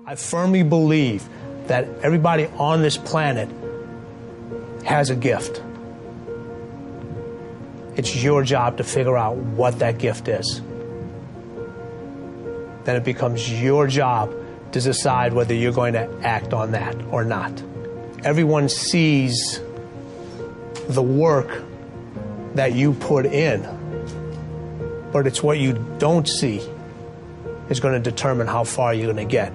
I firmly believe that everybody on this planet has a gift. It's your job to figure out what that gift is. Then it becomes your job to decide whether you're going to act on that or not. Everyone sees the work that you put in, but it's what you don't see is going to determine how far you're going to get.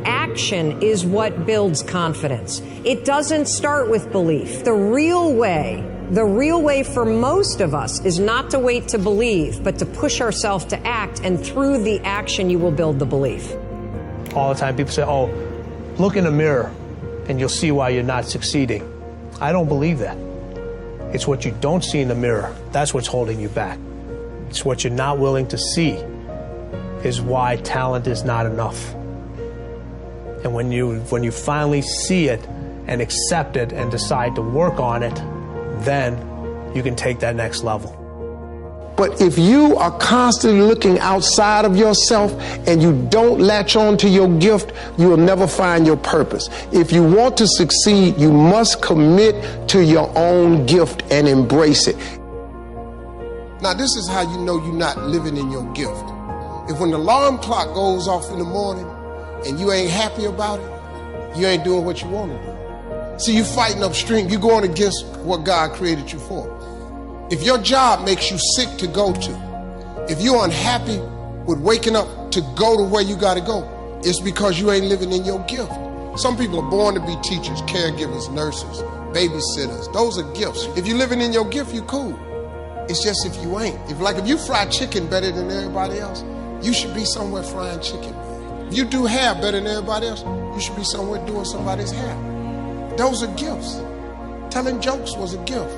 Action is what builds confidence. It doesn't start with belief. The real way for most of us is not to wait to believe, but to push ourselves to act, and through the action you will build the belief. All the time people say, oh, look in the mirror and you'll see why you're not succeeding. I don't believe that. It's what you don't see in the mirror. That's what's holding you back. It's what you're not willing to see is why talent is not enough. And when you finally see it and accept it and decide to work on it, then you can take that next level. But if you are constantly looking outside of yourself and you don't latch on to your gift, you will never find your purpose. If you want to succeed, you must commit to your own gift and embrace it. Now, this is how you know you're not living in your gift. If when the alarm clock goes off in the morning and you ain't happy about it, you ain't doing what you want to do. See, you fighting upstream. You're going against what God created you for. If your job makes you sick to go to, if you're unhappy with waking up to go to where you got to go, it's because you ain't living in your gift. Some people are born to be teachers, caregivers, nurses, babysitters. Those are gifts. If you're living in your gift, you cool. It's just if you ain't. If you fry chicken better than everybody else, you should be somewhere frying chicken. If you do hair better than everybody else, you should be somewhere doing somebody's hair. Those are gifts. Telling jokes was a gift.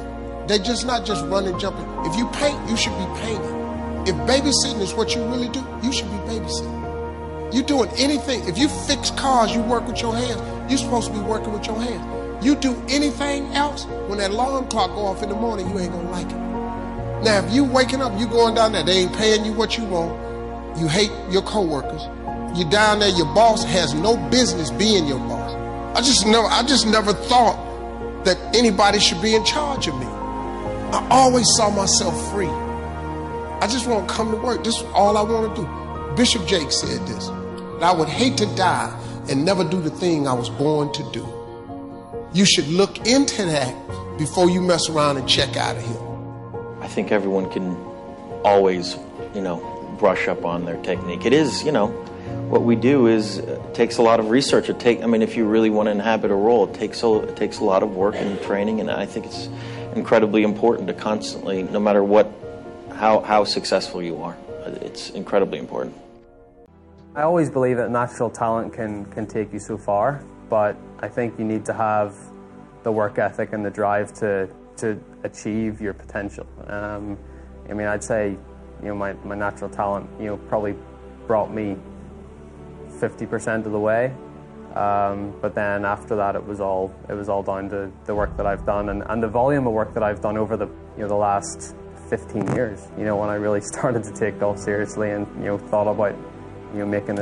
They're just not just running, jumping. If you paint, you should be painting. If babysitting is what you really do, you should be babysitting. You're doing anything. If you fix cars, you work with your hands. You're supposed to be working with your hands. You do anything else, when that alarm clock go off in the morning, you ain't gonna like it. Now, if you waking up, you going down there, they ain't paying you what you want. You hate your coworkers. You're down there, your boss has no business being your boss. I just never thought that anybody should be in charge of me. I always saw myself free. I just want to come to work. This is all I want to do. Bishop Jake said this, that I would hate to die and never do the thing I was born to do. You should look into that before you mess around and check out of here. I think everyone can always, brush up on their technique. It is, what we do is takes a lot of research. If you really want to inhabit a role, it takes a lot of work and training, and I think it's incredibly important to constantly, no matter how successful you are, it's incredibly important. I always believe that natural talent can take you so far, but I think you need to have the work ethic and the drive to achieve your potential. I'd say, my natural talent, probably brought me 50% of the way. But then after that, it was all down to the work that I've done and the volume of work that I've done over the last 15 years. When I really started to take golf seriously and thought about making this